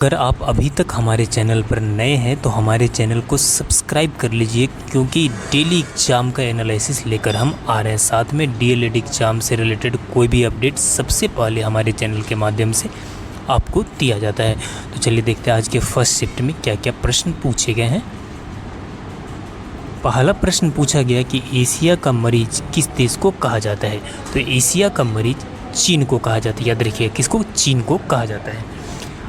अगर आप अभी तक हमारे चैनल पर नए हैं तो हमारे चैनल को सब्सक्राइब कर लीजिए, क्योंकि डेली एग्ज़ाम का एनालिसिस लेकर हम आ रहे हैं। साथ में डीएलएड एग्ज़ाम से रिलेटेड कोई भी अपडेट सबसे पहले हमारे चैनल के माध्यम से आपको दिया जाता है। तो चलिए देखते हैं आज के फर्स्ट शिफ्ट में क्या क्या प्रश्न पूछे गए हैं। पहला प्रश्न पूछा गया कि एशिया का मरीज किस देश को कहा जाता है। तो एशिया का मरीज चीन को कहा जाता है। याद रखिए, किसको? चीन को कहा जाता है।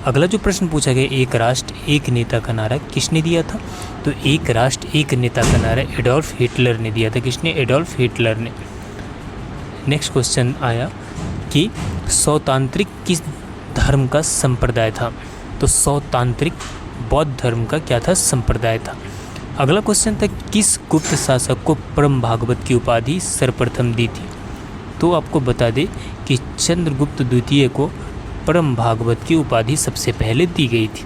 अगला जो प्रश्न पूछा गया, एक राष्ट्र एक नेता का नारा किसने दिया था। तो एक राष्ट्र एक नेता का नारा एडोल्फ हिटलर ने दिया था। किसने? एडोल्फ हिटलर ने। नेक्स्ट क्वेश्चन आया कि सौतांत्रिक किस धर्म का संप्रदाय था। तो सौतांत्रिक बौद्ध धर्म का क्या था? संप्रदाय था। अगला क्वेश्चन था किस गुप्त शासक को परम भागवत की उपाधि सर्वप्रथम दी थी। तो आपको बता दें कि चंद्रगुप्त द्वितीय को परम भागवत की उपाधि सबसे पहले दी गई थी।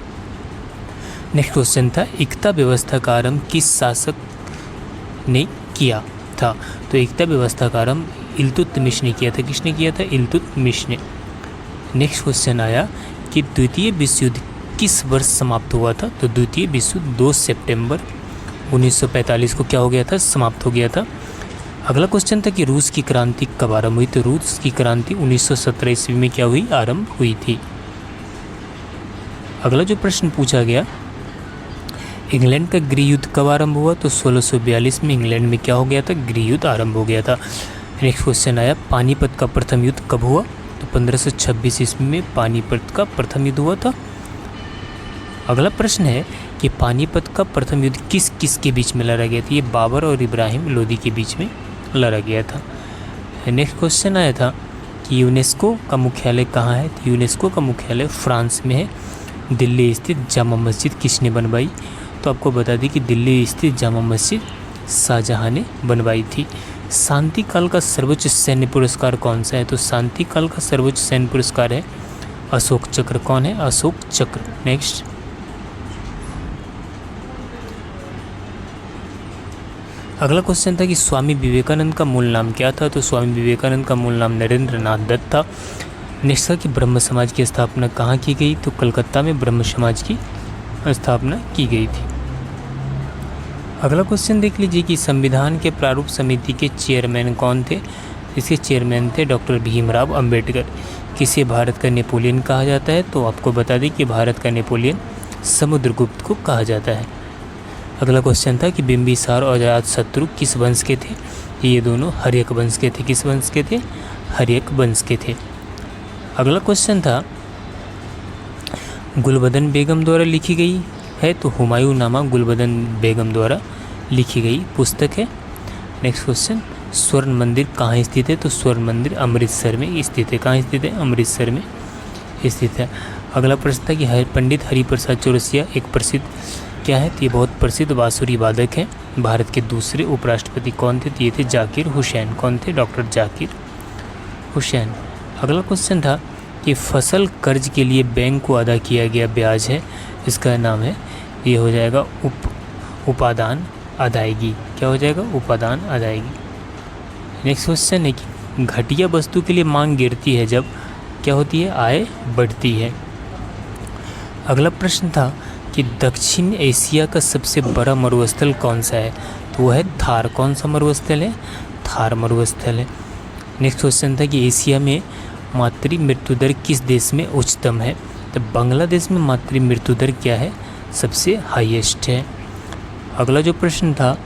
नेक्स्ट क्वेश्चन था एकता व्यवस्था का आरंभ किस शासक ने किया था। तो एकता व्यवस्था का आरंभ इल्तुतमिश ने किया था। किसने किया था? इल्तुतमिश ने। नेक्स्ट क्वेश्चन आया कि द्वितीय विश्व युद्ध किस वर्ष समाप्त हुआ था। तो द्वितीय विश्व युद्ध 2 सितंबर 1945 को क्या हो गया था? समाप्त हो गया था। अगला क्वेश्चन था कि रूस की क्रांति कब आरंभ हुई। तो रूस की क्रांति 1917 ईस्वी में क्या हुई? आरंभ हुई थी। अगला जो प्रश्न पूछा गया, इंग्लैंड का गृह युद्ध कब आरंभ हुआ। तो 1642 में इंग्लैंड में क्या हो गया था? गृह युद्ध आरंभ हो गया था। नेक्स्ट क्वेश्चन आया पानीपत का प्रथम युद्ध कब हुआ। तो 1526 ईस्वी में पानीपत का प्रथम युद्ध हुआ था। अगला प्रश्न है कि पानीपत का प्रथम युद्ध किस किस के बीच में लड़ा गया था। ये बाबर और इब्राहिम लोदी के बीच में लड़ा गया था। नेक्स्ट क्वेश्चन आया था कि यूनेस्को का मुख्यालय कहाँ है। तो यूनेस्को का मुख्यालय फ्रांस में है। दिल्ली स्थित जामा मस्जिद किसने बनवाई। तो आपको बता दें कि दिल्ली स्थित जामा मस्जिद शाहजहाँ ने बनवाई थी। शांति काल का सर्वोच्च सैन्य पुरस्कार कौन सा है। तो शांति काल का सर्वोच्च सैन्य पुरस्कार है अशोक चक्र। कौन है? अशोक चक्र। नेक्स्ट अगला क्वेश्चन था कि स्वामी विवेकानंद का मूल नाम क्या था। तो स्वामी विवेकानंद का मूल नाम नरेंद्र नाथ दत्त था। नेक्स्ट था कि ब्रह्म समाज की स्थापना कहाँ की गई। तो कलकत्ता में ब्रह्म समाज की स्थापना की गई थी। अगला क्वेश्चन देख लीजिए कि संविधान के प्रारूप समिति के चेयरमैन कौन थे। इसके चेयरमैन थे डॉक्टर भीमराव अंबेडकर। किसे भारत का नेपोलियन कहा जाता है। तो आपको बता दें कि भारत का नेपोलियन समुद्रगुप्त को कहा जाता है। अगला क्वेश्चन था कि बिंबिसार और अजातशत्रु किस वंश के थे। ये दोनों हर्यक वंश के थे। किस वंश के थे? हर्यक वंश के थे। अगला क्वेश्चन था गुलबदन बेगम द्वारा लिखी गई है। तो हुमायूं नामा गुलबदन बेगम द्वारा लिखी गई पुस्तक है। नेक्स्ट क्वेश्चन स्वर्ण मंदिर कहाँ स्थित है। तो स्वर्ण मंदिर अमृतसर में स्थित है। कहाँ स्थित है? अमृतसर में स्थित है। अगला प्रश्न था कि पंडित हरिप्रसाद चौरसिया एक प्रसिद्ध क्या है। तो ये बहुत प्रसिद्ध बांसुरी वादक हैं। भारत के दूसरे उपराष्ट्रपति कौन थे। तो ये थे जाकिर हुसैन। कौन थे? डॉक्टर जाकिर हुसैन। अगला क्वेश्चन था कि फसल कर्ज के लिए बैंक को अदा किया गया ब्याज है, इसका नाम है, ये हो जाएगा उपादान अदायगी। क्या हो जाएगा? उपादान अदायगी। नेक्स्ट क्वेश्चन है कि घटिया वस्तु के लिए मांग गिरती है जब क्या होती है? आय बढ़ती है। अगला प्रश्न था कि दक्षिण एशिया का सबसे बड़ा मरुस्थल कौन सा है। तो वह है थार। कौन सा मरुस्थल है? थार मरुस्थल है। नेक्स्ट क्वेश्चन था कि एशिया में मातृ मृत्यु दर किस देश में उच्चतम है। तो बांग्लादेश में मातृ मृत्यु दर क्या है? सबसे हाईएस्ट है। अगला जो प्रश्न था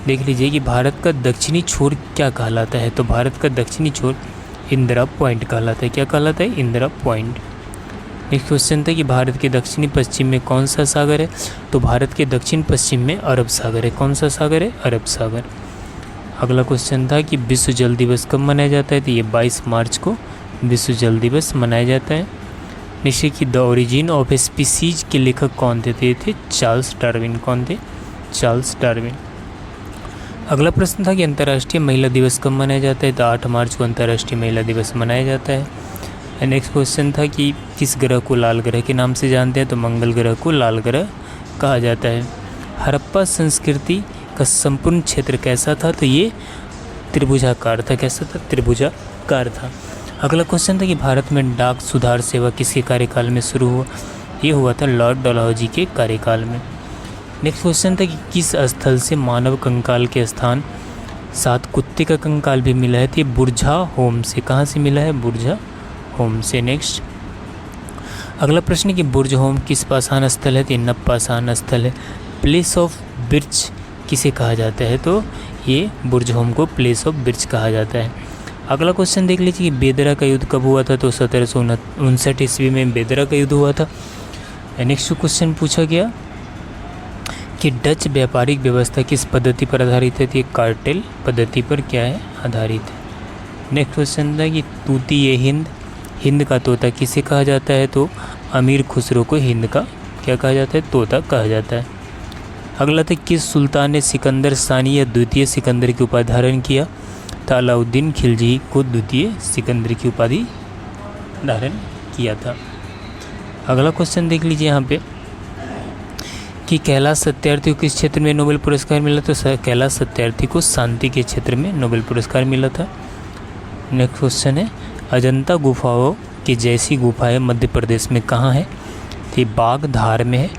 देख लीजिए कि भारत का दक्षिणी छोर क्या कहलाता है। तो भारत का दक्षिणी छोर इंदिरा पॉइंट कहलाता है। क्या कहलाता है? इंदिरा पॉइंट। नेक्स्ट क्वेश्चन था कि भारत के दक्षिणी पश्चिम में कौन सा सागर है। तो भारत के दक्षिण पश्चिम में अरब सागर है। कौन सा सागर है? अरब सागर। अगला क्वेश्चन था कि विश्व जल दिवस कब मनाया जाता है। तो ये 22 मार्च को विश्व जल दिवस मनाया जाता है। निश्चय कि द ओरिजिन ऑफ स्पीसीज के लेखक कौन थे। तो ये थे चार्ल्स डार्विन। कौन थे? Charles Darwin. अगला प्रश्न था कि अंतर्राष्ट्रीय महिला दिवस कब मनाया जाता है। तो 8 मार्च को अंतर्राष्ट्रीय महिला दिवस मनाया जाता है। नेक्स्ट क्वेश्चन था कि किस ग्रह को लाल ग्रह के नाम से जानते हैं। तो मंगल ग्रह को लाल ग्रह कहा जाता है। हड़प्पा संस्कृति का संपूर्ण क्षेत्र कैसा था। तो ये त्रिभुजाकार था। कैसा था? त्रिभुजाकार था। अगला क्वेश्चन था कि भारत में डाक सुधार सेवा किसके कार्यकाल में शुरू हुआ। ये हुआ था लॉर्ड डलहौजी के कार्यकाल में। नेक्स्ट क्वेश्चन था कि किस स्थल से मानव कंकाल के स्थान साथ कुत्ते का कंकाल भी मिला है? तो ये बुरझा होम से। कहाँ से मिला है? बुरझा होम से। नेक्स्ट अगला प्रश्न कि बुर्ज होम किस पाषाण स्थल है? तो ये नव पाषाण स्थल है। प्लेस ऑफ बिर्च किसे कहा जाता है? तो ये बुर्ज होम को प्लेस ऑफ बिर्च कहा जाता है। अगला क्वेश्चन देख लीजिए कि बेदरा का युद्ध कब हुआ था? तो 1759 ईस्वी में बेदरा का युद्ध हुआ था। नेक्स्ट क्वेश्चन पूछा गया कि डच व्यापारिक व्यवस्था किस पद्धति पर आधारित है? तो ये कार्टेल पद्धति पर क्या है? आधारित है। नेक्स्ट क्वेश्चन था कि तूती ये हिंद, हिंद का तोता किसे कहा जाता है? तो अमीर खुसरो को हिंद का क्या कहा जाता है? तोता कहा जाता है। अगला था किस सुल्तान ने सिकंदर सानी या द्वितीय सिकंदर की उपाधि धारण किया? तो अलाउद्दीन खिलजी को द्वितीय सिकंदर की उपाधि धारण किया था। अगला क्वेश्चन देख लीजिए यहाँ पे कि कैलाश सत्यार्थी को किस क्षेत्र में नोबेल पुरस्कार मिला? तो कैलाश सत्यार्थी को शांति के क्षेत्र में नोबेल पुरस्कार मिला था। नेक्स्ट क्वेश्चन है अजंता गुफाओं की जैसी गुफाएं मध्य प्रदेश में कहाँ है? तो बाघ धार में है।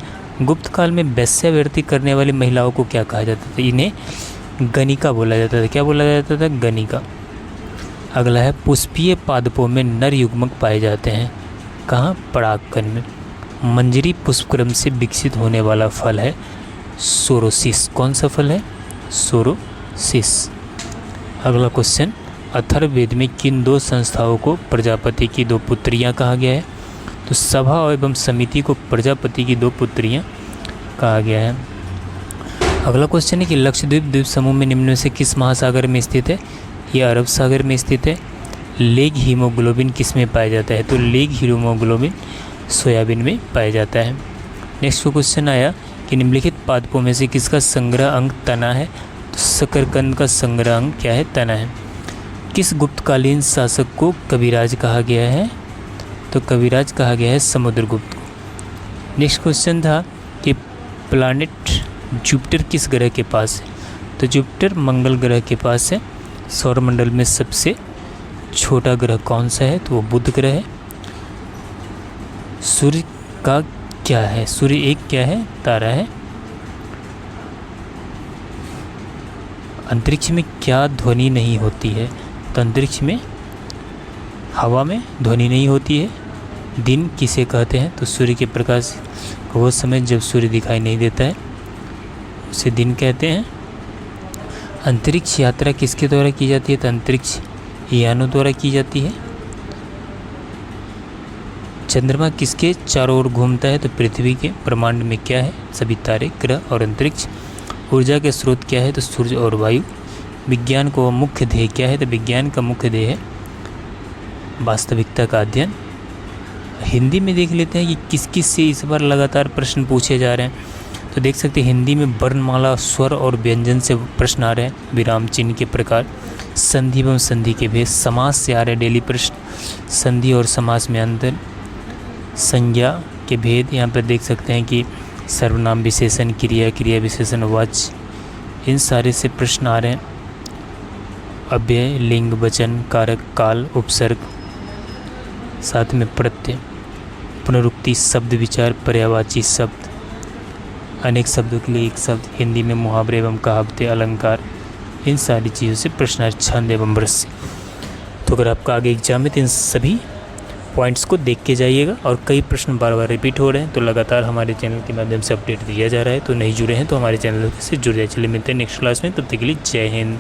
गुप्त काल में वेश्यावृत्ति करने वाली महिलाओं को क्या कहा जाता था? इन्हें गणिका बोला जाता था। क्या बोला जाता था? गणिका। अगला है पुष्पीय पादपों में नर युग्मक पाए जाते हैं। कहाँ? परागकण में। मंजरी पुष्पक्रम से विकसित होने वाला फल है सोरोसिस। कौन सा फल है? सोरोसिस। अगला क्वेश्चन अथर्ववेद में किन दो संस्थाओं को प्रजापति की दो पुत्रियां कहा गया है? तो सभा एवं समिति को प्रजापति की दो पुत्रियां कहा गया है। अगला क्वेश्चन है कि लक्षद्वीप द्वीप समूह में निम्न में से किस महासागर में स्थित है? यह अरब सागर में स्थित है। लेग हीमोग्लोबिन किस में पाया जाता है? तो लेग हीमोग्लोबिन सोयाबीन में पाया जाता है। नेक्स्ट क्वेश्चन आया कि निम्नलिखित पादपों में से किसका संग्रह अंग तना है? तो शकरकंद का संग्रह अंग क्या है? तना है। किस गुप्तकालीन शासक को कविराज कहा गया है? तो कविराज कहा गया है समुद्रगुप्त को। नेक्स्ट क्वेश्चन था कि प्लैनेट जुपिटर किस ग्रह के पास है? तो जुपिटर मंगल ग्रह के पास है। सौरमंडल में सबसे छोटा ग्रह कौन सा है? तो वो बुध ग्रह है। सूर्य का क्या है? सूर्य एक क्या है? तारा है। अंतरिक्ष में क्या ध्वनि नहीं होती है? तो अंतरिक्ष में हवा में ध्वनि नहीं होती है। दिन किसे कहते हैं? तो सूर्य के प्रकाश वो समय जब सूर्य दिखाई नहीं देता है उसे दिन कहते हैं। अंतरिक्ष यात्रा किसके द्वारा की जाती है? तो अंतरिक्ष यानों द्वारा की जाती है। चंद्रमा किसके चारों ओर घूमता है? तो पृथ्वी के। ब्रह्मांड में क्या है? सभी तारे, ग्रह और अंतरिक्ष। ऊर्जा के स्रोत क्या है? तो सूर्य और वायु। विज्ञान को मुख्य ध्येय क्या है? तो विज्ञान का मुख्य ध्येय है वास्तविकता का अध्ययन। हिंदी में देख लेते हैं कि किस किस से इस बार लगातार प्रश्न पूछे जा रहे हैं। तो देख सकते हैं हिंदी में वर्णमाला, स्वर और व्यंजन से प्रश्न आ रहे हैं। विराम चिन्ह के प्रकार, संधि एवं संधि के भेद, समास से आ रहे हैं डेली प्रश्न, संधि और समास में अंतर, संज्ञा के भेद। यहाँ पर देख सकते हैं कि सर्वनाम विशेषण, क्रिया, क्रिया विशेषण, वाच्य, इन सारे से प्रश्न आ रहे हैं। अव्यय, लिंग, वचन, कारक, काल, उपसर्ग, साथ में प्रत्यय, पुनरुक्ति, शब्द विचार, पर्यायवाची शब्द, अनेक शब्दों के लिए एक शब्द, हिंदी में मुहावरे एवं कहावतें, अलंकार, इन सारी चीज़ों से प्रश्न आ रहे, छंद एवं रस से। तो अगर आपका आगे एग्जाम है तो इन सभी पॉइंट्स को देख के जाइएगा। और कई प्रश्न बार बार रिपीट हो रहे हैं तो लगातार हमारे चैनल के माध्यम से अपडेट दिया जा रहा है। तो नहीं जुड़े हैं तो हमारे चैनल से जुड़ जाए। चलिए मिलते हैं नेक्स्ट क्लास में, तब तक के लिए जय हिंद।